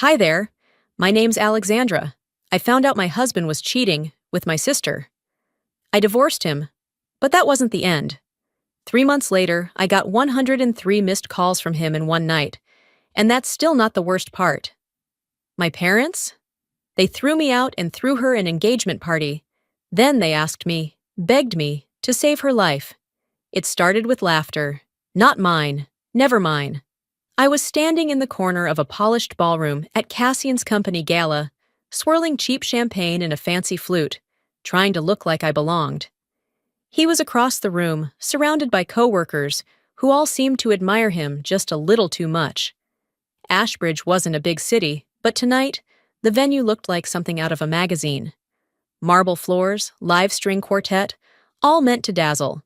Hi there. My name's Alexandra. I found out my husband was cheating with my sister. I divorced him, but that wasn't the end. 3 months later, I got 103 missed calls from him in one night, and that's still not the worst part. My parents? They threw me out and threw her an engagement party. Then they asked me, begged me, to save her life. It started with laughter. Not mine. Never mine. I was standing in the corner of a polished ballroom at Cassian's company gala, swirling cheap champagne in a fancy flute, trying to look like I belonged. He was across the room, surrounded by coworkers, who all seemed to admire him just a little too much. Ashbridge wasn't a big city, but tonight, the venue looked like something out of a magazine. Marble floors, live string quartet, all meant to dazzle.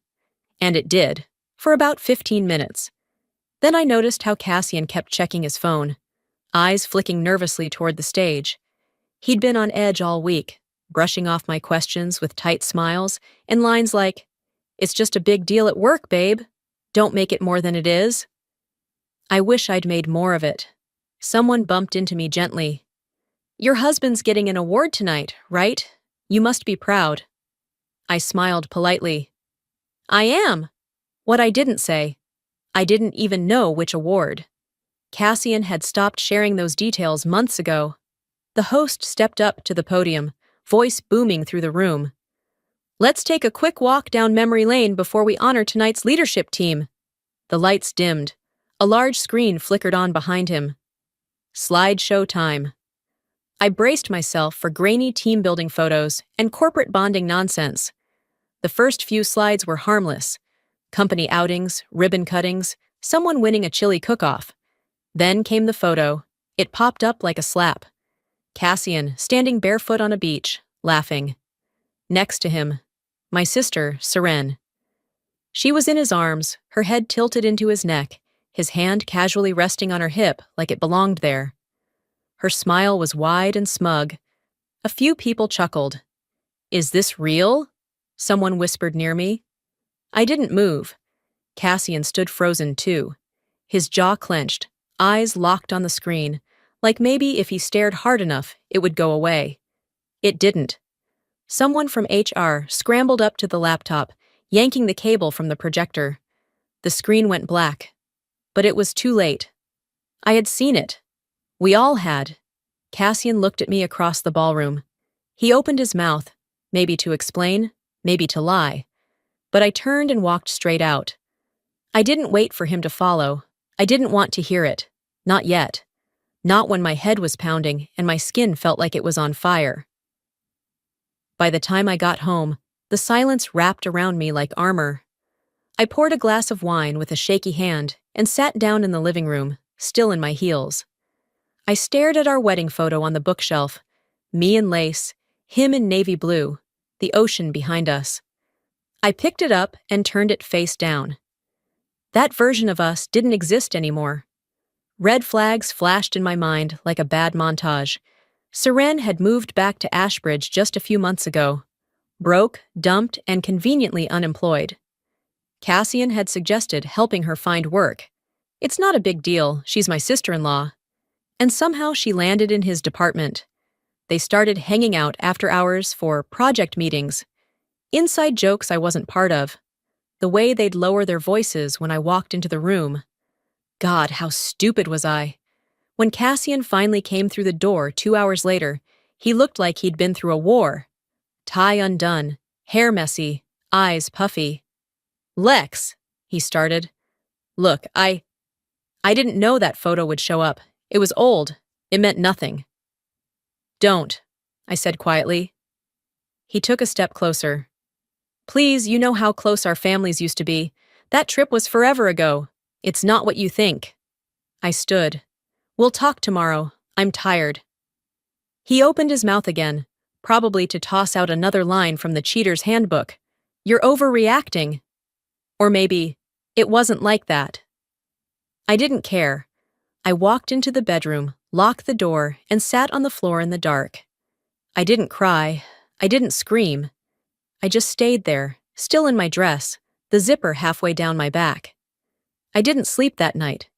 And it did, for about 15 minutes. Then I noticed how Cassian kept checking his phone, eyes flicking nervously toward the stage. He'd been on edge all week, brushing off my questions with tight smiles and lines like, "It's just a big deal at work, babe. Don't make it more than it is." I wish I'd made more of it. Someone bumped into me gently. "Your husband's getting an award tonight, right? You must be proud." I smiled politely. "I am." What I didn't say, I didn't even know which award. Cassian had stopped sharing those details months ago. The host stepped up to the podium, voice booming through the room. "Let's take a quick walk down memory lane before we honor tonight's leadership team." The lights dimmed. A large screen flickered on behind him. Slideshow time. I braced myself for grainy team-building photos and corporate bonding nonsense. The first few slides were harmless. Company outings, ribbon cuttings, someone winning a chili cook-off. Then came the photo. It popped up like a slap. Cassian, standing barefoot on a beach, laughing. Next to him, my sister, Seren. She was in his arms, her head tilted into his neck, his hand casually resting on her hip like it belonged there. Her smile was wide and smug. A few people chuckled. "Is this real?" Someone whispered near me. I didn't move. Cassian stood frozen too. His jaw clenched, eyes locked on the screen, like maybe if he stared hard enough, it would go away. It didn't. Someone from HR scrambled up to the laptop, yanking the cable from the projector. The screen went black. But it was too late. I had seen it. We all had. Cassian looked at me across the ballroom. He opened his mouth, maybe to explain, maybe to lie. But I turned and walked straight out. I didn't wait for him to follow. I didn't want to hear it. Not yet. Not when my head was pounding and my skin felt like it was on fire. By the time I got home, the silence wrapped around me like armor. I poured a glass of wine with a shaky hand and sat down in the living room, still in my heels. I stared at our wedding photo on the bookshelf, me in lace, him in navy blue, the ocean behind us. I picked it up and turned it face down. That version of us didn't exist anymore. Red flags flashed in my mind like a bad montage. Seren had moved back to Ashbridge just a few months ago. Broke, dumped, and conveniently unemployed. Cassian had suggested helping her find work. It's not a big deal, she's my sister-in-law. And somehow she landed in his department. They started hanging out after hours for project meetings. Inside jokes I wasn't part of. The way they'd lower their voices when I walked into the room. God, how stupid was I? When Cassian finally came through the door 2 hours later, he looked like he'd been through a war. Tie undone, hair messy, eyes puffy. "Lex," he started. "Look, I didn't know that photo would show up. It was old. It meant nothing." "Don't," I said quietly. He took a step closer. "Please, you know how close our families used to be. That trip was forever ago. It's not what you think." I stood. "We'll talk tomorrow. I'm tired." He opened his mouth again, probably to toss out another line from the cheater's handbook. "You're overreacting." Or maybe, "It wasn't like that." I didn't care. I walked into the bedroom, locked the door, and sat on the floor in the dark. I didn't cry. I didn't scream. I just stayed there, still in my dress, the zipper halfway down my back. I didn't sleep that night.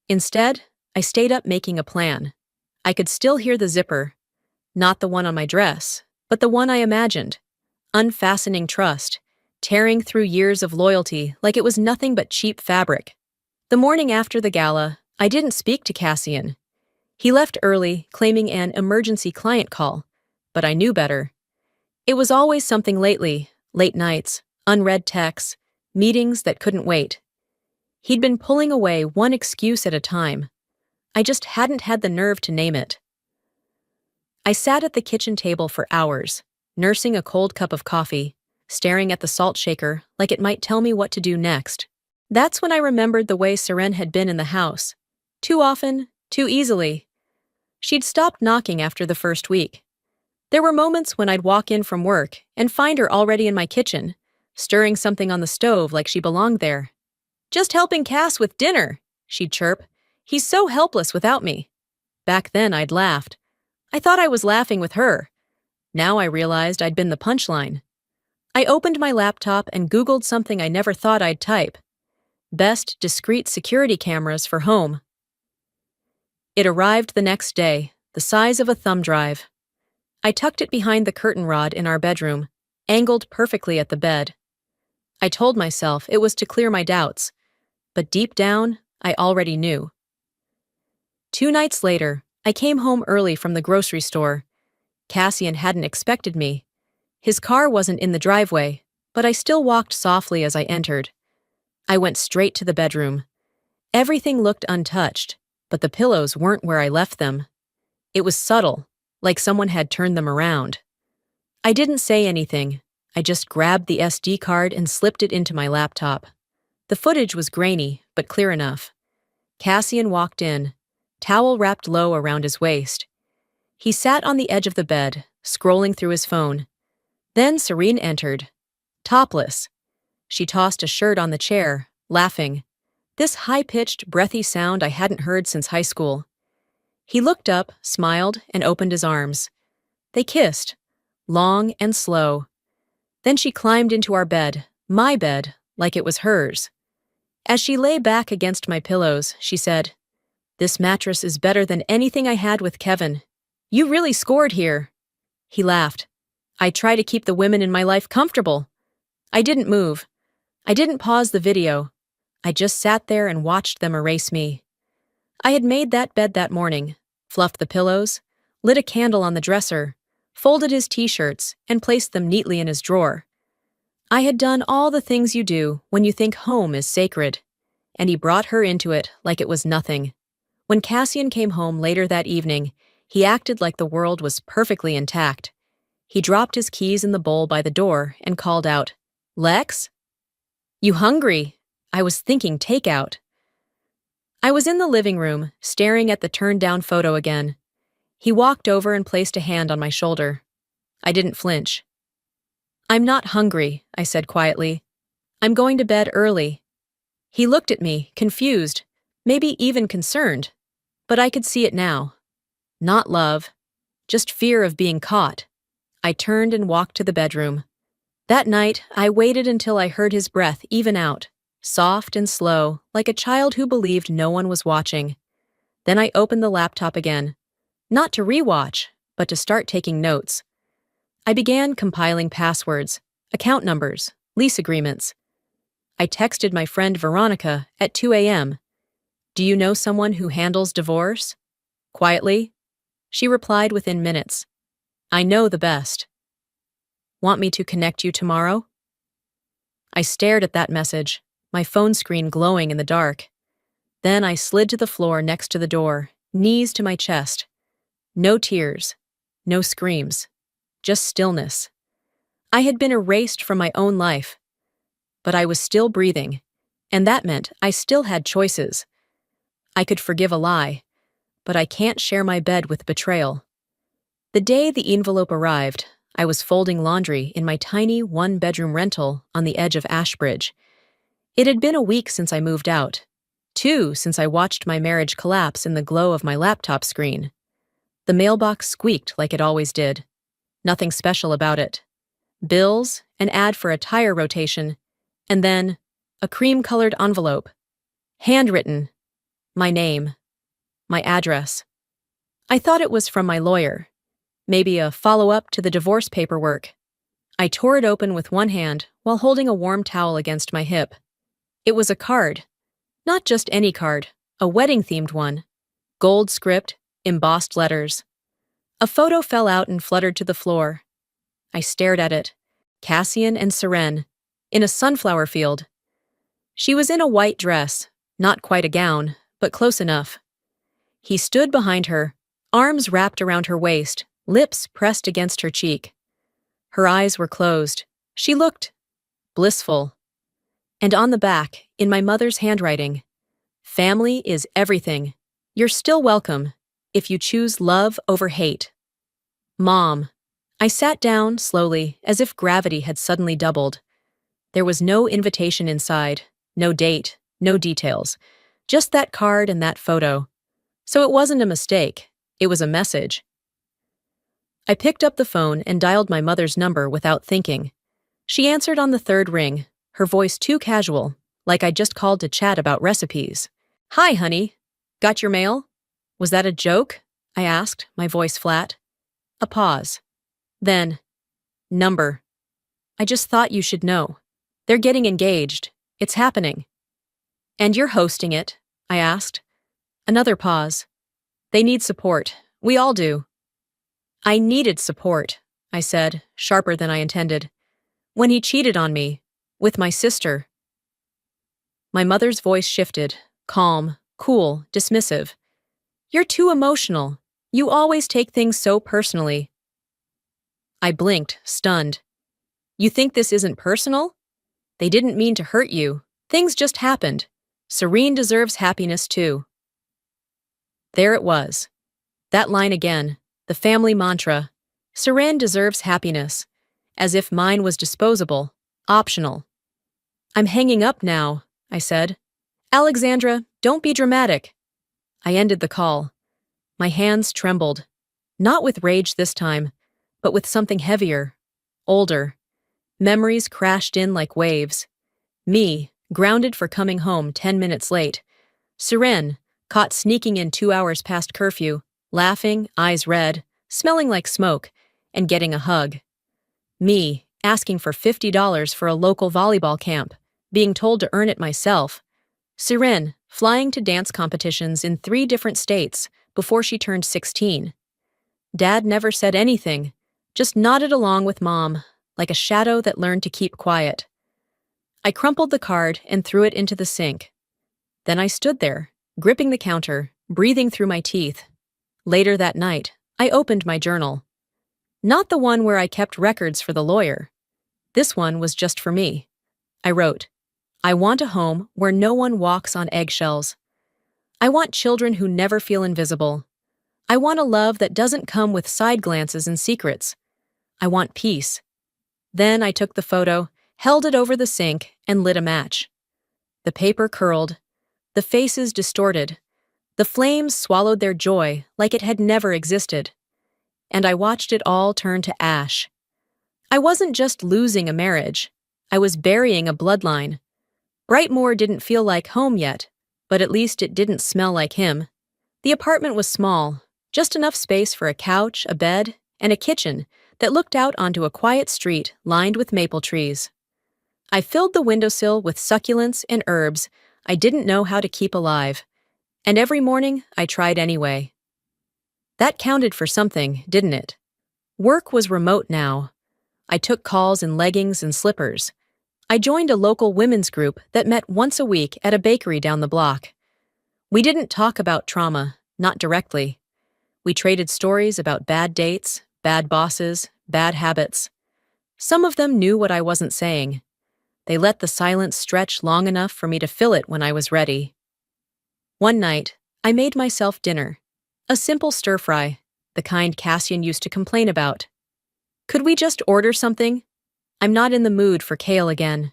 Instead, I stayed up making a plan. I could still hear the zipper, not the one on my dress, but the one I imagined, unfastening trust, tearing through years of loyalty like it was nothing but cheap fabric. The morning after the gala, I didn't speak to Cassian. He left early, claiming an emergency client call, but I knew better. It was always something lately, late nights, unread texts, meetings that couldn't wait. He'd been pulling away one excuse at a time. I just hadn't had the nerve to name it. I sat at the kitchen table for hours, nursing a cold cup of coffee, staring at the salt shaker like it might tell me what to do next. That's when I remembered the way Seren had been in the house. Too often, too easily. She'd stopped knocking after the first week. There were moments when I'd walk in from work and find her already in my kitchen, stirring something on the stove like she belonged there. "Just helping Cass with dinner," she'd chirp. "He's so helpless without me." Back then I'd laughed. I thought I was laughing with her. Now I realized I'd been the punchline. I opened my laptop and Googled something I never thought I'd type. Best discrete security cameras for home. It arrived the next day, the size of a thumb drive. I tucked it behind the curtain rod in our bedroom, angled perfectly at the bed. I told myself it was to clear my doubts, but deep down, I already knew. 2 nights later, I came home early from the grocery store. Cassian hadn't expected me. His car wasn't in the driveway, but I still walked softly as I entered. I went straight to the bedroom. Everything looked untouched, but the pillows weren't where I left them. It was subtle, like someone had turned them around. I didn't say anything. I just grabbed the SD card and slipped it into my laptop. The footage was grainy, but clear enough. Cassian walked in, towel wrapped low around his waist. He sat on the edge of the bed, scrolling through his phone. Then Serene entered, topless. She tossed a shirt on the chair, laughing. This high-pitched, breathy sound I hadn't heard since high school. He looked up, smiled, and opened his arms. They kissed, long and slow. Then she climbed into our bed, my bed, like it was hers. As she lay back against my pillows, she said, "This mattress is better than anything I had with Kevin. You really scored here." He laughed. "I try to keep the women in my life comfortable." I didn't move. I didn't pause the video. I just sat there and watched them erase me. I had made that bed that morning, fluffed the pillows, lit a candle on the dresser, folded his t-shirts, and placed them neatly in his drawer. I had done all the things you do when you think home is sacred, and he brought her into it like it was nothing. When Cassian came home later that evening, he acted like the world was perfectly intact. He dropped his keys in the bowl by the door and called out, "Lex? You hungry?" I was thinking takeout. I was in the living room, staring at the turned-down photo again. He walked over and placed a hand on my shoulder. I didn't flinch. "I'm not hungry," I said quietly. "I'm going to bed early." He looked at me, confused, maybe even concerned, but I could see it now. Not love, just fear of being caught. I turned and walked to the bedroom. That night, I waited until I heard his breath even out, soft and slow, like a child who believed no one was watching. Then I opened the laptop again, not to rewatch, but to start taking notes. I began compiling passwords, account numbers, lease agreements. I texted my friend Veronica at 2 a.m. "Do you know someone who handles divorce?" Quietly. She replied within minutes. "I know the best." "Want me to connect you tomorrow?" I stared at that message, my phone screen glowing in the dark. Then I slid to the floor next to the door, knees to my chest. No tears, no screams, just stillness. I had been erased from my own life, but I was still breathing, and that meant I still had choices. I could forgive a lie, but I can't share my bed with betrayal. The day the envelope arrived, I was folding laundry in my tiny one-bedroom rental on the edge of Ashbridge. It had been a week since I moved out, 2 since I watched my marriage collapse in the glow of my laptop screen. The mailbox squeaked like it always did. Nothing special about it. Bills, an ad for a tire rotation, and then a cream-colored envelope. Handwritten. My name. My address. I thought it was from my lawyer, maybe a follow-up to the divorce paperwork. I tore it open with one hand while holding a warm towel against my hip. It was a card. Not just any card, a wedding-themed one. Gold script, embossed letters. A photo fell out and fluttered to the floor. I stared at it. Cassian and Seren, in a sunflower field. She was in a white dress, not quite a gown, but close enough. He stood behind her, arms wrapped around her waist, lips pressed against her cheek. Her eyes were closed. She looked blissful. And on the back, in my mother's handwriting, "Family is everything. You're still welcome if you choose love over hate." Mom. I sat down slowly, as if gravity had suddenly doubled. There was no invitation inside, no date, no details, just that card and that photo. So it wasn't a mistake, it was a message. I picked up the phone and dialed my mother's number without thinking. She answered on the third ring, her voice too casual, like I'd just called to chat about recipes. "Hi, honey. Got your mail?" "Was that a joke?" I asked, my voice flat. A pause. Then, "Number. I just thought you should know. They're getting engaged. It's happening." "And you're hosting it?" I asked. Another pause. "They need support. We all do." "I needed support," I said, sharper than I intended. "When he cheated on me, with my sister." My mother's voice shifted, calm, cool, dismissive. "You're too emotional. You always take things so personally." I blinked, stunned. "You think this isn't personal? They didn't mean to hurt you. Things just happened. Serene deserves happiness too." There it was. That line again, the family mantra. Serene deserves happiness. As if mine was disposable, optional. "I'm hanging up now," I said. "Alexandra, don't be dramatic." I ended the call. My hands trembled. Not with rage this time, but with something heavier, older. Memories crashed in like waves. Me, grounded for coming home 10 minutes late. Seren, caught sneaking in 2 hours past curfew, laughing, eyes red, smelling like smoke, and getting a hug. Me, asking for $50 for a local volleyball camp, being told to earn it myself. Seren, flying to dance competitions in 3 different states before she turned 16. Dad never said anything, just nodded along with Mom, like a shadow that learned to keep quiet. I crumpled the card and threw it into the sink. Then I stood there, gripping the counter, breathing through my teeth. Later that night, I opened my journal. Not the one where I kept records for the lawyer. This one was just for me. I wrote, "I want a home where no one walks on eggshells. I want children who never feel invisible. I want a love that doesn't come with side glances and secrets. I want peace." Then I took the photo, held it over the sink, and lit a match. The paper curled. The faces distorted. The flames swallowed their joy like it had never existed. And I watched it all turn to ash. I wasn't just losing a marriage. I was burying a bloodline. Brightmoor didn't feel like home yet, but at least it didn't smell like him. The apartment was small, just enough space for a couch, a bed, and a kitchen that looked out onto a quiet street lined with maple trees. I filled the windowsill with succulents and herbs I didn't know how to keep alive, and every morning I tried anyway. That counted for something, didn't it? Work was remote now. I took calls in leggings and slippers. I joined a local women's group that met once a week at a bakery down the block. We didn't talk about trauma, not directly. We traded stories about bad dates, bad bosses, bad habits. Some of them knew what I wasn't saying. They let the silence stretch long enough for me to fill it when I was ready. One night, I made myself dinner. A simple stir-fry, the kind Cassian used to complain about. "Could we just order something? I'm not in the mood for kale again."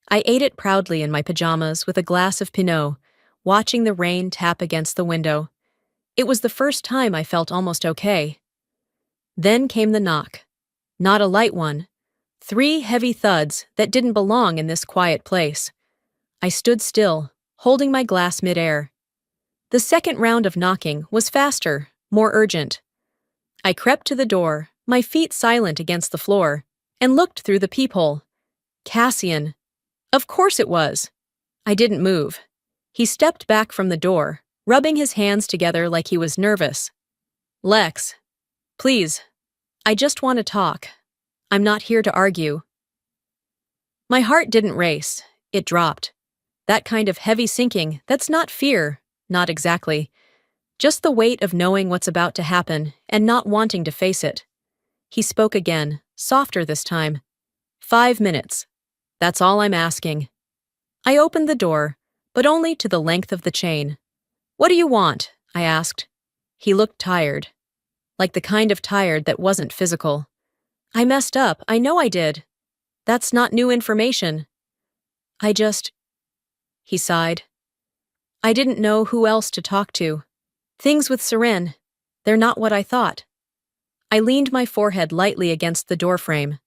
I ate it proudly in my pajamas with a glass of Pinot, watching the rain tap against the window. It was the first time I felt almost okay. Then came the knock. Not a light one. 3 heavy thuds that didn't belong in this quiet place. I stood still, holding my glass midair. The second round of knocking was faster, more urgent. I crept to the door, my feet silent against the floor, and looked through the peephole. Cassian. Of course it was. I didn't move. He stepped back from the door, rubbing his hands together like he was nervous. Lex, please. I just want to talk. I'm not here to argue. My heart didn't race. It dropped. That kind of heavy sinking, that's not fear, not exactly. Just the weight of knowing what's about to happen and not wanting to face it. He spoke again, softer this time. 5 minutes. That's all I'm asking. I opened the door, but only to the length of the chain. What do you want? I asked. He looked tired. Like the kind of tired that wasn't physical. I messed up, I know I did. That's not new information. He sighed. I didn't know who else to talk to. Things with Seren, they're not what I thought. I leaned my forehead lightly against the doorframe.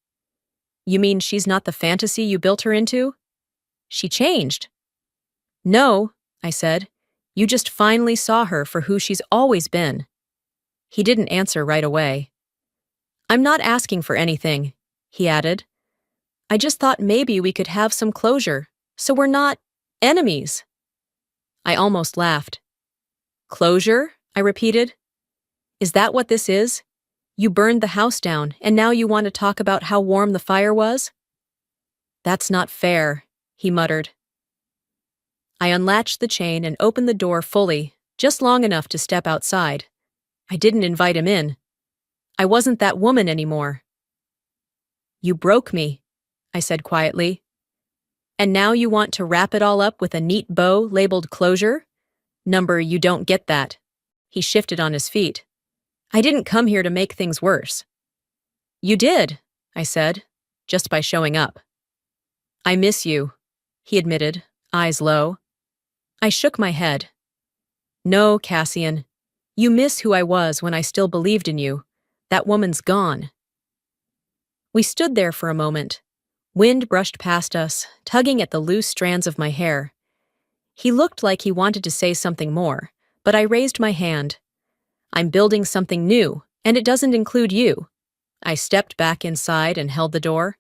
You mean she's not the fantasy you built her into? She changed. No, I said. You just finally saw her for who she's always been. He didn't answer right away. I'm not asking for anything, he added. I just thought maybe we could have some closure, so we're not enemies. I almost laughed. Closure? I repeated. Is that what this is? You burned the house down, and now you want to talk about how warm the fire was? That's not fair, he muttered. I unlatched the chain and opened the door fully, just long enough to step outside. I didn't invite him in. I wasn't that woman anymore. You broke me, I said quietly. And now you want to wrap it all up with a neat bow labeled closure? Number, you don't get that. He shifted on his feet. I didn't come here to make things worse. You did, I said, just by showing up. I miss you, he admitted, eyes low. I shook my head. No, Cassian. You miss who I was when I still believed in you. That woman's gone. We stood there for a moment. Wind brushed past us, tugging at the loose strands of my hair. He looked like he wanted to say something more, but I raised my hand. I'm building something new, and it doesn't include you. I stepped back inside and held the door.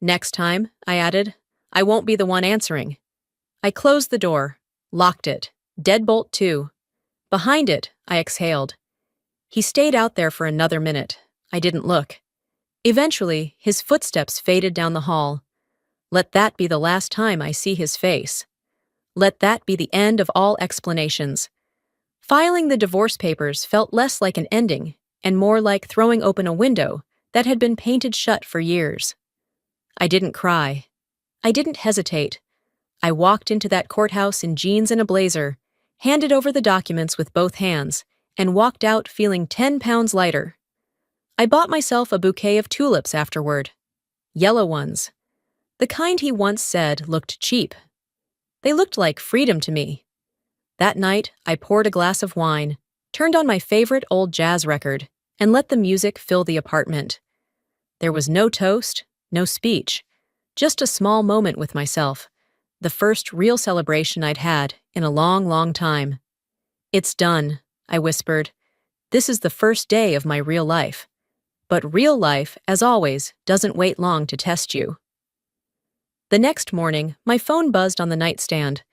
Next time, I added, I won't be the one answering. I closed the door, locked it, deadbolt too. Behind it, I exhaled. He stayed out there for another minute. I didn't look. Eventually, his footsteps faded down the hall. Let that be the last time I see his face. Let that be the end of all explanations. Filing the divorce papers felt less like an ending and more like throwing open a window that had been painted shut for years. I didn't cry. I didn't hesitate. I walked into that courthouse in jeans and a blazer, handed over the documents with both hands, and walked out feeling 10 pounds lighter. I bought myself a bouquet of tulips afterward. Yellow ones. The kind he once said looked cheap. They looked like freedom to me. That night, I poured a glass of wine, turned on my favorite old jazz record, and let the music fill the apartment. There was no toast, no speech, just a small moment with myself, the first real celebration I'd had in a long, long time. It's done, I whispered. This is the first day of my real life. But real life, as always, doesn't wait long to test you. The next morning, my phone buzzed on the nightstand.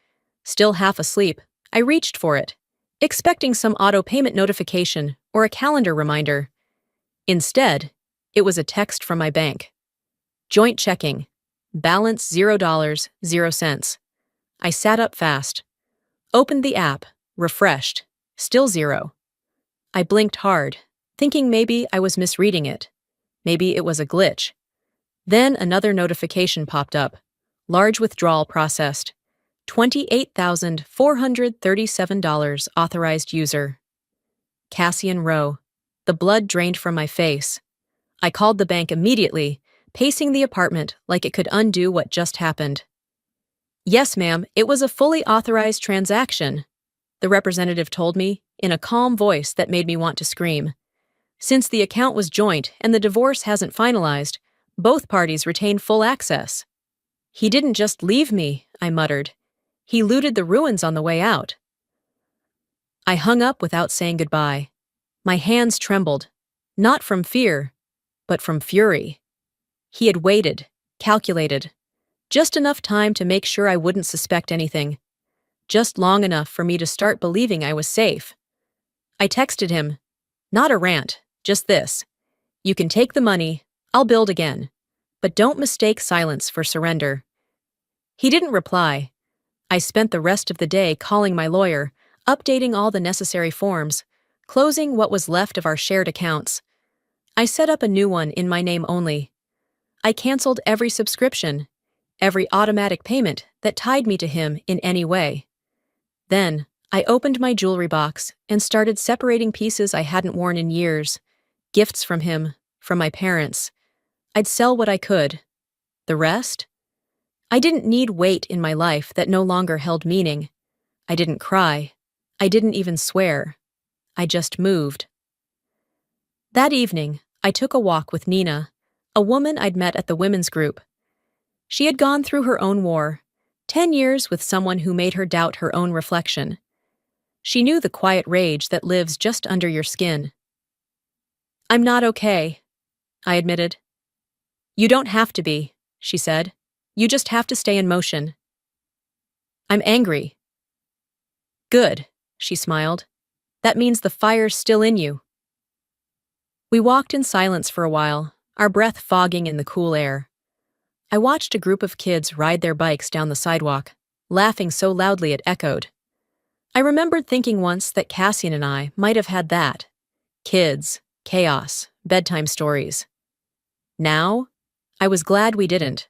Still half asleep, I reached for it, expecting some auto-payment notification or a calendar reminder. Instead, it was a text from my bank. Joint checking. Balance $0, 0 cents. I sat up fast. Opened the app, refreshed. Still 0. I blinked hard, thinking maybe I was misreading it. Maybe it was a glitch. Then another notification popped up. Large withdrawal processed. $28,437 authorized user. Cassian Rowe. The blood drained from my face. I called the bank immediately, pacing the apartment like it could undo what just happened. Yes, ma'am, it was a fully authorized transaction, the representative told me, in a calm voice that made me want to scream. Since the account was joint and the divorce hasn't finalized, both parties retain full access. He didn't just leave me, I muttered. He looted the ruins on the way out. I hung up without saying goodbye. My hands trembled, not from fear, but from fury. He had waited, calculated, just enough time to make sure I wouldn't suspect anything, just long enough for me to start believing I was safe. I texted him, not a rant, just this. You can take the money, I'll build again, but don't mistake silence for surrender. He didn't reply. I spent the rest of the day calling my lawyer, updating all the necessary forms, closing what was left of our shared accounts. I set up a new one in my name only. I canceled every subscription, every automatic payment that tied me to him in any way. Then, I opened my jewelry box and started separating pieces I hadn't worn in years, gifts from him, from my parents. I'd sell what I could. The rest? I didn't need weight in my life that no longer held meaning. I didn't cry. I didn't even swear. I just moved. That evening, I took a walk with Nina, a woman I'd met at the women's group. She had gone through her own war, 10 years with someone who made her doubt her own reflection. She knew the quiet rage that lives just under your skin. "I'm not okay," I admitted. "You don't have to be," she said. "You just have to stay in motion." "I'm angry." "Good," she smiled. "That means the fire's still in you." We walked in silence for a while, our breath fogging in the cool air. I watched a group of kids ride their bikes down the sidewalk, laughing so loudly it echoed. I remembered thinking once that Cassian and I might have had that. Kids, chaos, bedtime stories. Now, I was glad we didn't.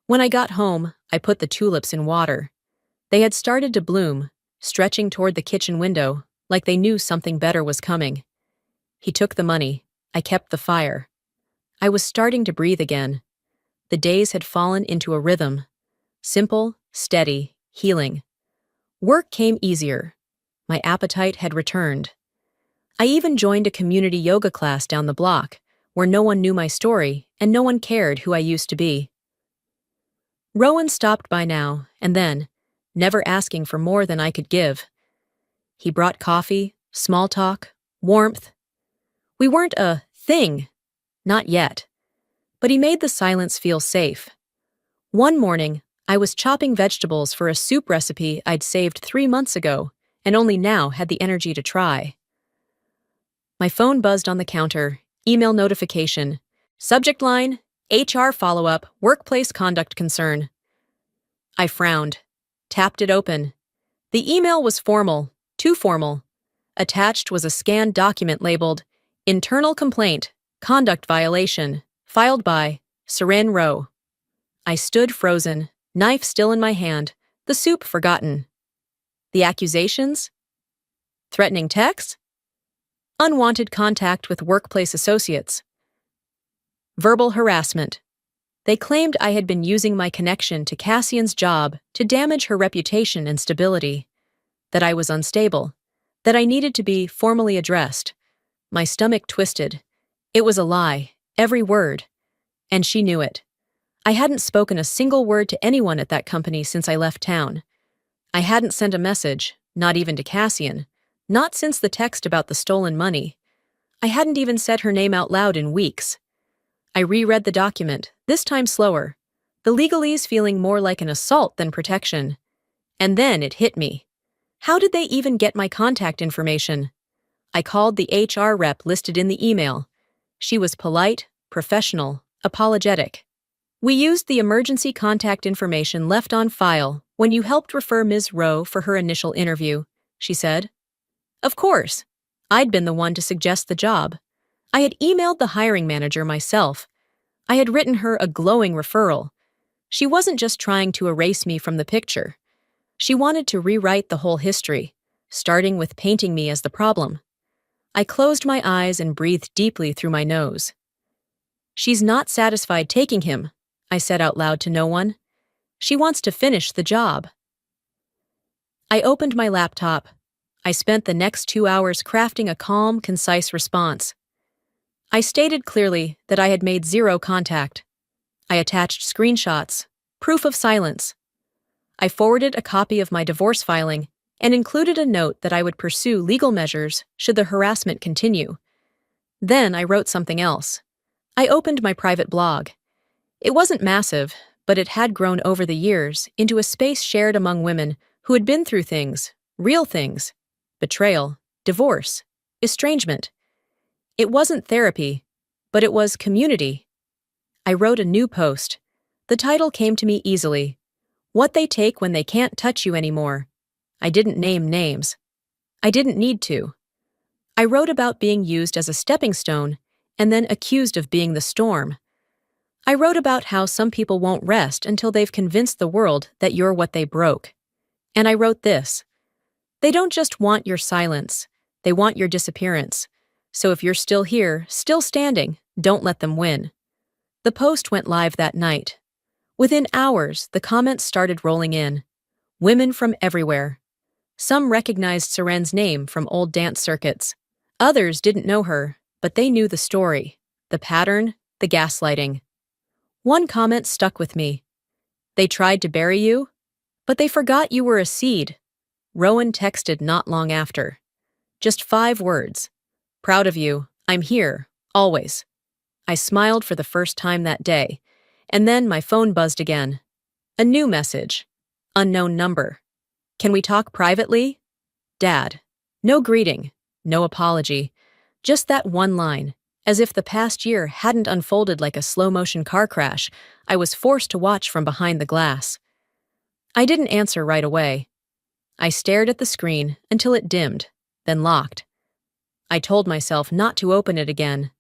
When I got home, I put the tulips in water. They had started to bloom, stretching toward the kitchen window, like they knew something better was coming. He took the money. I kept the fire. I was starting to breathe again. The days had fallen into a rhythm. Simple, steady, healing. Work came easier. My appetite had returned. I even joined a community yoga class down the block, where no one knew my story and no one cared who I used to be. Rowan stopped by now and then, never asking for more than I could give. He brought coffee, small talk, warmth. We weren't a thing, not yet, but he made the silence feel safe. One morning, I was chopping vegetables for a soup recipe I'd saved 3 months ago and only now had the energy to try. My phone buzzed on the counter, email notification. Subject line, HR follow-up, workplace conduct concern. I frowned, tapped it open. The email was formal, too formal. Attached was a scanned document labeled, Internal Complaint, Conduct Violation, filed by Seren Rowe. I stood frozen, knife still in my hand, the soup forgotten. The accusations? Threatening texts? Unwanted contact with workplace associates. Verbal harassment. They claimed I had been using my connection to Cassian's job to damage her reputation and stability, that I was unstable, that I needed to be formally addressed. My stomach twisted. It was a lie, every word. And she knew it. I hadn't spoken a single word to anyone at that company since I left town. I hadn't sent a message, not even to Cassian, not since the text about the stolen money. I hadn't even said her name out loud in weeks. I reread the document, this time slower, the legalese feeling more like an assault than protection. And then it hit me. How did they even get my contact information? I called the HR rep listed in the email. She was polite, professional, apologetic. "We used the emergency contact information left on file when you helped refer Ms. Rowe for her initial interview," she said. Of course. I'd been the one to suggest the job. I had emailed the hiring manager myself. I had written her a glowing referral. She wasn't just trying to erase me from the picture. She wanted to rewrite the whole history, starting with painting me as the problem. I closed my eyes and breathed deeply through my nose. "She's not satisfied taking him," I said out loud to no one. "She wants to finish the job." I opened my laptop. I spent the next 2 hours crafting a calm, concise response. I stated clearly that I had made 0 contact. I attached screenshots, proof of silence. I forwarded a copy of my divorce filing and included a note that I would pursue legal measures should the harassment continue. Then I wrote something else. I opened my private blog. It wasn't massive, but it had grown over the years into a space shared among women who had been through things, real things, betrayal, divorce, estrangement. It wasn't therapy, but it was community. I wrote a new post. The title came to me easily. What they take when they can't touch you anymore. I didn't name names. I didn't need to. I wrote about being used as a stepping stone and then accused of being the storm. I wrote about how some people won't rest until they've convinced the world that you're what they broke. And I wrote this. They don't just want your silence, they want your disappearance. So if you're still here, still standing, don't let them win. The post went live that night. Within hours, the comments started rolling in. Women from everywhere. Some recognized Seren's name from old dance circuits. Others didn't know her, but they knew the story, the pattern, the gaslighting. One comment stuck with me. They tried to bury you, but they forgot you were a seed. Rowan texted not long after. Just 5 words. Proud of you. I'm here. Always. I smiled for the first time that day, and then my phone buzzed again. A new message. Unknown number. Can we talk privately? Dad. No greeting. No apology. Just that one line. As if the past year hadn't unfolded like a slow-motion car crash I was forced to watch from behind the glass. I didn't answer right away. I stared at the screen until it dimmed, then locked. I told myself not to open it again,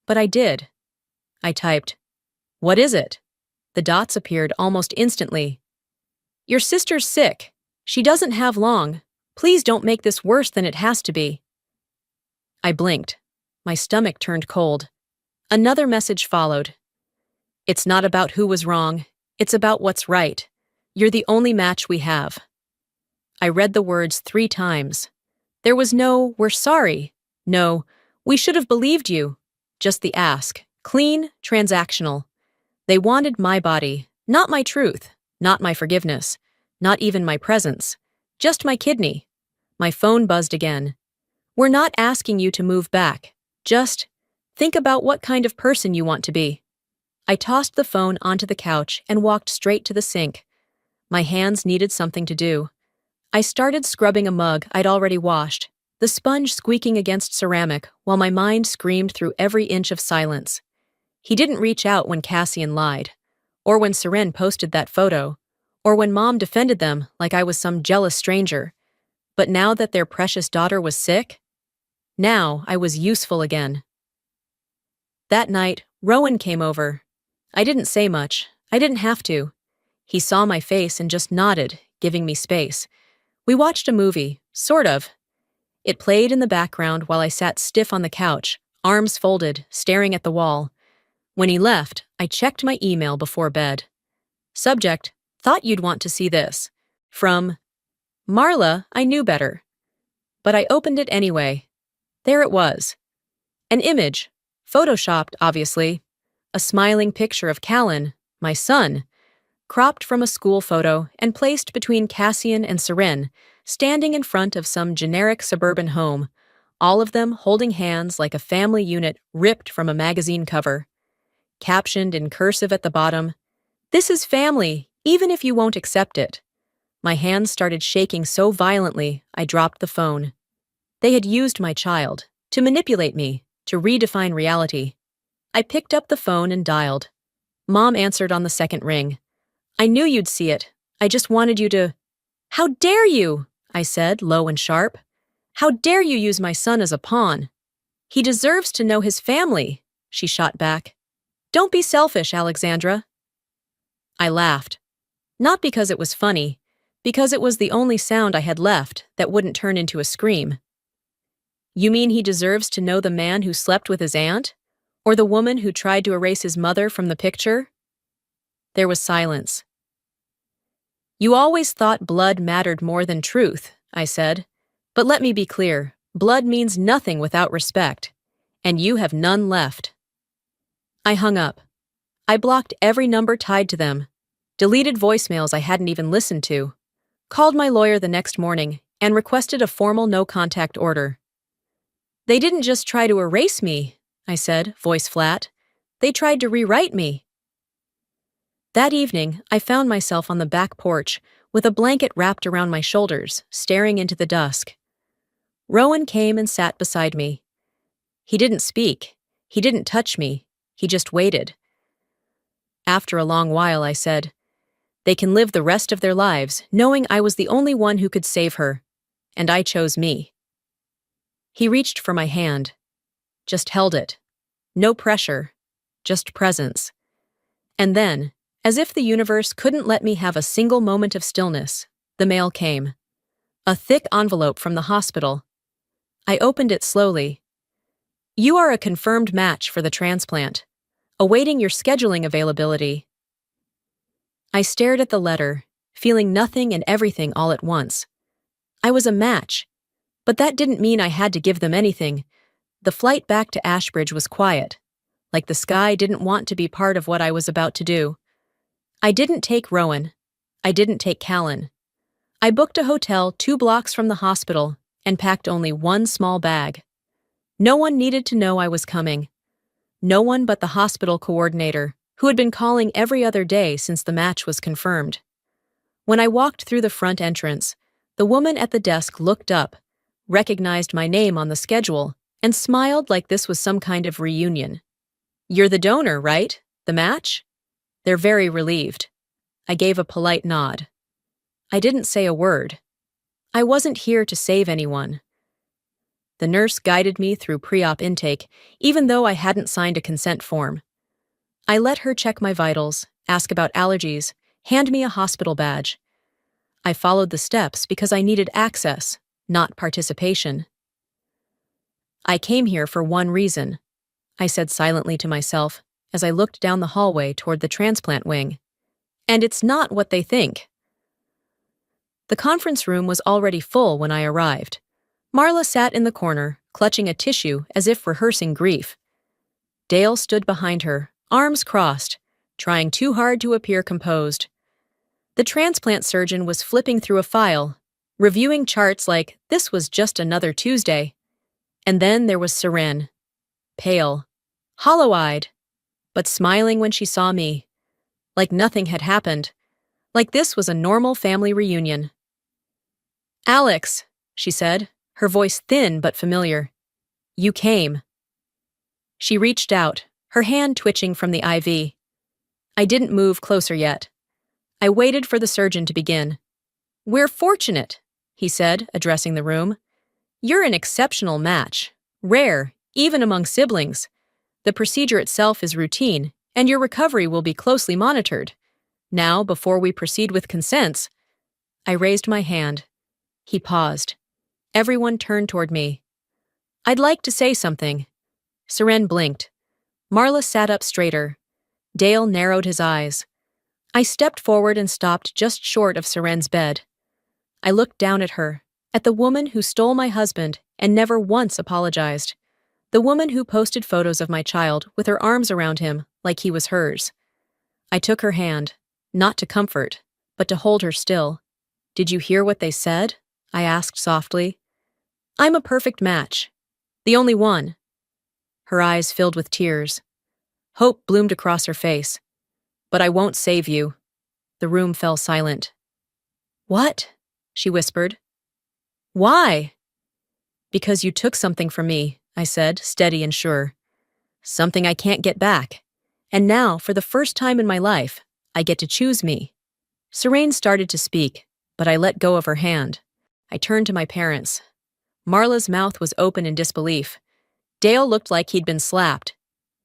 but I did. I typed, "What is it?" The dots appeared almost instantly. "Your sister's sick. She doesn't have long. Please don't make this worse than it has to be." I blinked. My stomach turned cold. Another message followed. "It's not about who was wrong. It's about what's right. You're the only match we have." I read the words 3 times. There was no, "We're sorry." No, "We should have believed you." Just the ask. Clean, transactional. They wanted my body, not my truth, not my forgiveness, not even my presence. Just my kidney. My phone buzzed again. "We're not asking you to move back. Just think about what kind of person you want to be." I tossed the phone onto the couch and walked straight to the sink. My hands needed something to do. I started scrubbing a mug I'd already washed, the sponge squeaking against ceramic while my mind screamed through every inch of silence. He didn't reach out when Cassian lied, or when Seren posted that photo, or when Mom defended them like I was some jealous stranger. But now that their precious daughter was sick, now I was useful again. That night, Rowan came over. I didn't say much. I didn't have to. He saw my face and just nodded, giving me space. We watched a movie, sort of. It played in the background while I sat stiff on the couch, arms folded, staring at the wall. When he left, I checked my email before bed. Subject, "Thought you'd want to see this." From Marla, I knew better. But I opened it anyway. There it was. An image, photoshopped, obviously. A smiling picture of Callan, my son, cropped from a school photo and placed between Cassian and Seren, standing in front of some generic suburban home, all of them holding hands like a family unit ripped from a magazine cover. Captioned in cursive at the bottom, "This is family, even if you won't accept it." My hands started shaking so violently, I dropped the phone. They had used my child, to manipulate me, to redefine reality. I picked up the phone and dialed. Mom answered on the second ring. "I knew you'd see it. I just wanted you to—" "How dare you?" I said, low and sharp. "How dare you use my son as a pawn?" "He deserves to know his family," she shot back. "Don't be selfish, Alexandra." I laughed. Not because it was funny, because it was the only sound I had left that wouldn't turn into a scream. "You mean he deserves to know the man who slept with his aunt? Or the woman who tried to erase his mother from the picture?" There was silence. "You always thought blood mattered more than truth," I said. "But let me be clear, blood means nothing without respect, and you have none left." I hung up. I blocked every number tied to them, deleted voicemails I hadn't even listened to, called my lawyer the next morning, and requested a formal no-contact order. "They didn't just try to erase me," I said, voice flat. "They tried to rewrite me." That evening, I found myself on the back porch, with a blanket wrapped around my shoulders, staring into the dusk. Rowan came and sat beside me. He didn't speak. He didn't touch me. He just waited. After a long while, I said, "They can live the rest of their lives knowing I was the only one who could save her, and I chose me." He reached for my hand, just held it. No pressure, just presence. And then, as if the universe couldn't let me have a single moment of stillness, the mail came. A thick envelope from the hospital. I opened it slowly. "You are a confirmed match for the transplant, awaiting your scheduling availability." I stared at the letter, feeling nothing and everything all at once. I was a match, but that didn't mean I had to give them anything. The flight back to Ashbridge was quiet, like the sky didn't want to be part of what I was about to do. I didn't take Rowan. I didn't take Callan. I booked a hotel 2 blocks from the hospital and packed only one small bag. No one needed to know I was coming. No one but the hospital coordinator, who had been calling every other day since the match was confirmed. When I walked through the front entrance, the woman at the desk looked up, recognized my name on the schedule, and smiled like this was some kind of reunion. "You're the donor, right? The match?" "They're very relieved." I gave a polite nod. I didn't say a word. I wasn't here to save anyone. The nurse guided me through pre-op intake, even though I hadn't signed a consent form. I let her check my vitals, ask about allergies, hand me a hospital badge. I followed the steps because I needed access, not participation. "I came here for one reason," I said silently to myself as I looked down the hallway toward the transplant wing. "And it's not what they think." The conference room was already full when I arrived. Marla sat in the corner, clutching a tissue as if rehearsing grief. Dale stood behind her, arms crossed, trying too hard to appear composed. The transplant surgeon was flipping through a file, reviewing charts like this was just another Tuesday. And then there was Seren, pale, hollow-eyed, but smiling when she saw me, like nothing had happened, like this was a normal family reunion. "Alex," she said, her voice thin but familiar. "You came." She reached out, her hand twitching from the IV. I didn't move closer yet. I waited for the surgeon to begin. "We're fortunate," he said, addressing the room. "You're an exceptional match, rare, even among siblings. The procedure itself is routine, and your recovery will be closely monitored. Now, before we proceed with consents—" I raised my hand. He paused. Everyone turned toward me. "I'd like to say something." Seren blinked. Marla sat up straighter. Dale narrowed his eyes. I stepped forward and stopped just short of Seren's bed. I looked down at her, at the woman who stole my husband and never once apologized. The woman who posted photos of my child with her arms around him like he was hers. I took her hand, not to comfort, but to hold her still. "Did you hear what they said?" I asked softly. "I'm a perfect match. The only one." Her eyes filled with tears. Hope bloomed across her face. "But I won't save you." The room fell silent. "What?" she whispered. "Why?" "Because you took something from me," I said, steady and sure. "Something I can't get back. And now, for the first time in my life, I get to choose me." Seren started to speak, but I let go of her hand. I turned to my parents. Marla's mouth was open in disbelief. Dale looked like he'd been slapped.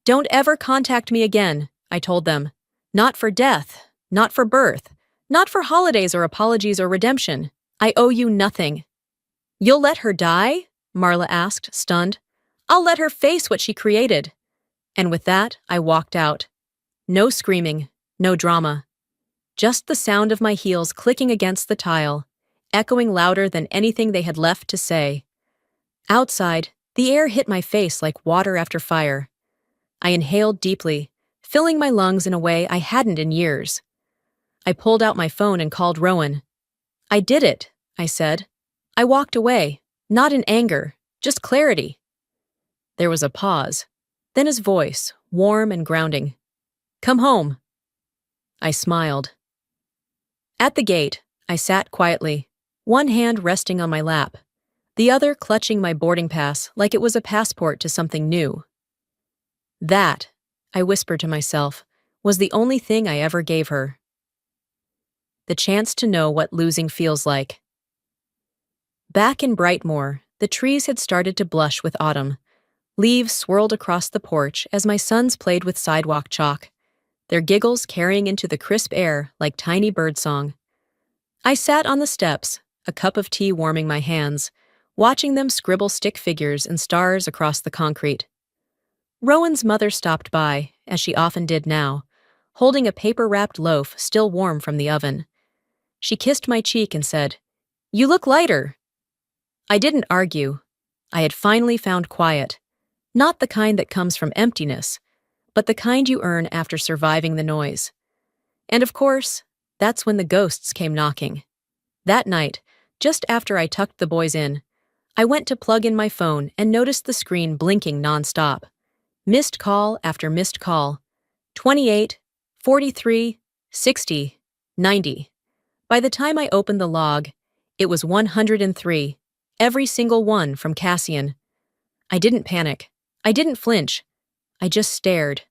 "Don't ever contact me again," I told them. "Not for death, not for birth, not for holidays or apologies or redemption. I owe you nothing." "You'll let her die?" Marla asked, stunned. "I'll let her face what she created." And with that, I walked out. No screaming, no drama. Just the sound of my heels clicking against the tile, echoing louder than anything they had left to say. Outside, the air hit my face like water after fire. I inhaled deeply, filling my lungs in a way I hadn't in years. I pulled out my phone and called Rowan. "I did it," I said. I walked away, not in anger, just clarity. There was a pause. Then his voice, warm and grounding. Come home. I smiled. At the gate, I sat quietly, one hand resting on my lap, the other clutching my boarding pass like it was a passport to something new. That, I whispered to myself, was the only thing I ever gave her. The chance to know what losing feels like. Back in Brightmoor, the trees had started to blush with autumn. Leaves swirled across the porch as my sons played with sidewalk chalk, their giggles carrying into the crisp air like tiny birdsong. I sat on the steps, a cup of tea warming my hands, watching them scribble stick figures and stars across the concrete. Rowan's mother stopped by, as she often did now, holding a paper-wrapped loaf still warm from the oven. She kissed my cheek and said, "You look lighter." I didn't argue. I had finally found quiet. Not the kind that comes from emptiness, but the kind you earn after surviving the noise. And of course, that's when the ghosts came knocking. That night, just after I tucked the boys in, I went to plug in my phone and noticed the screen blinking nonstop. Missed call after missed call. 28, 43, 60, 90. By the time I opened the log, it was 103, every single one from Cassian. I didn't panic. I didn't flinch. I just stared.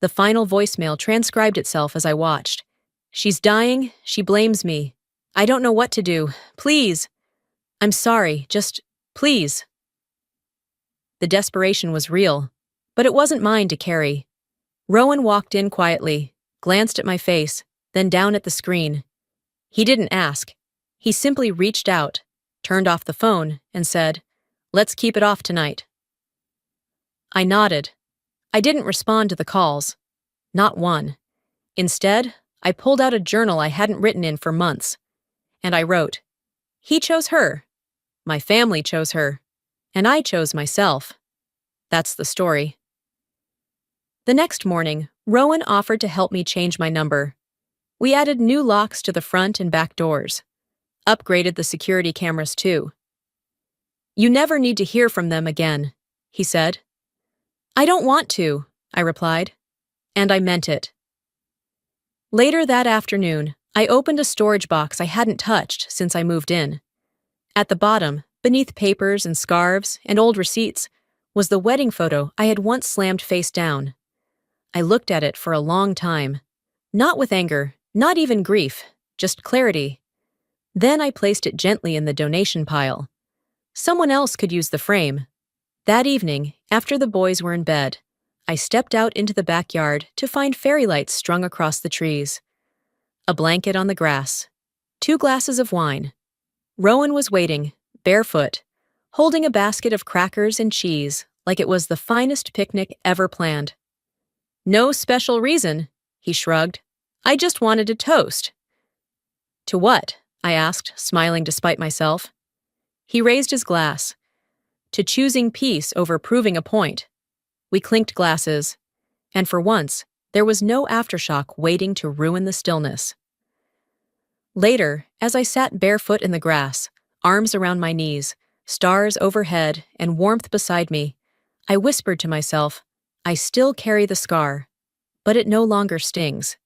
The final voicemail transcribed itself as I watched. She's dying. She blames me. I don't know what to do. Please. I'm sorry. Just, please. The desperation was real, but it wasn't mine to carry. Rowan walked in quietly, glanced at my face, then down at the screen. He didn't ask. He simply reached out, turned off the phone, and said, "Let's keep it off tonight." I nodded. I didn't respond to the calls. Not one. Instead, I pulled out a journal I hadn't written in for months. And I wrote, "He chose her. My family chose her. And I chose myself." That's the story. The next morning, Rowan offered to help me change my number. We added new locks to the front and back doors. Upgraded the security cameras too. "You never need to hear from them again," he said. "I don't want to," I replied. And I meant it. Later that afternoon, I opened a storage box I hadn't touched since I moved in. At the bottom, beneath papers and scarves and old receipts, was the wedding photo I had once slammed face down. I looked at it for a long time. Not with anger, not even grief, just clarity. Then I placed it gently in the donation pile. Someone else could use the frame. That evening, after the boys were in bed, I stepped out into the backyard to find fairy lights strung across the trees. A blanket on the grass. 2 glasses of wine. Rowan was waiting, barefoot, holding a basket of crackers and cheese like it was the finest picnic ever planned. "No special reason," he shrugged. "I just wanted to toast." "To what?" I asked, smiling despite myself. He raised his glass. "To choosing peace over proving a point." We clinked glasses, and for once, there was no aftershock waiting to ruin the stillness. Later, as I sat barefoot in the grass, arms around my knees, stars overhead, and warmth beside me, I whispered to myself, "I still carry the scar, but it no longer stings."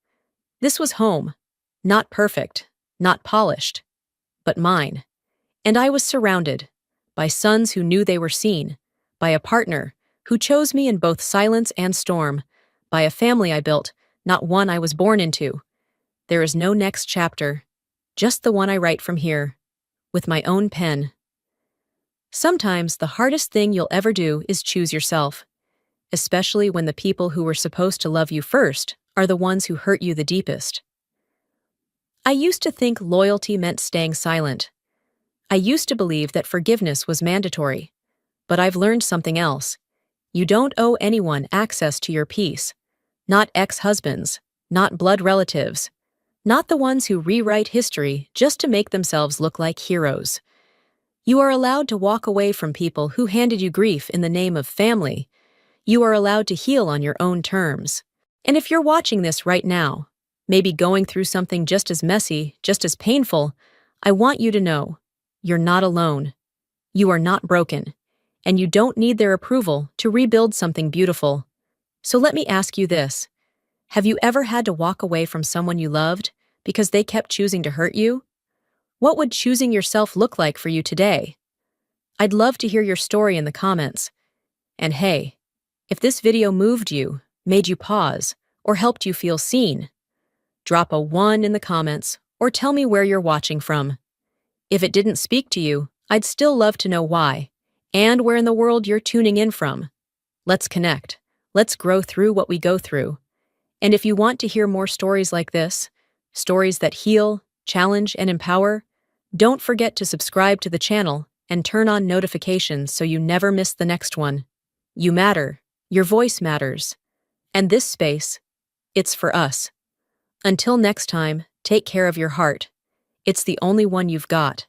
This was home, not perfect, not polished, but mine. And I was surrounded by sons who knew they were seen, by a partner who chose me in both silence and storm, by a family I built, not one I was born into. There is no next chapter, just the one I write from here, with my own pen. Sometimes the hardest thing you'll ever do is choose yourself, especially when the people who were supposed to love you first are the ones who hurt you the deepest. I used to think loyalty meant staying silent. I used to believe that forgiveness was mandatory, but I've learned something else. You don't owe anyone access to your peace. Not ex-husbands, not blood relatives, not the ones who rewrite history just to make themselves look like heroes. You are allowed to walk away from people who handed you grief in the name of family. You are allowed to heal on your own terms. And if you're watching this right now, maybe going through something just as messy, just as painful, I want you to know, you're not alone. You are not broken. And you don't need their approval to rebuild something beautiful. So let me ask you this. Have you ever had to walk away from someone you loved because they kept choosing to hurt you? What would choosing yourself look like for you today? I'd love to hear your story in the comments. And hey, if this video moved you, made you pause, or helped you feel seen, drop a 1 in the comments or tell me where you're watching from. If it didn't speak to you, I'd still love to know why and where in the world you're tuning in from. Let's connect. Let's grow through what we go through. And if you want to hear more stories like this, stories that heal, challenge, and empower, don't forget to subscribe to the channel and turn on notifications so you never miss the next one. You matter. Your voice matters. And this space, it's for us. Until next time, take care of your heart. It's the only one you've got.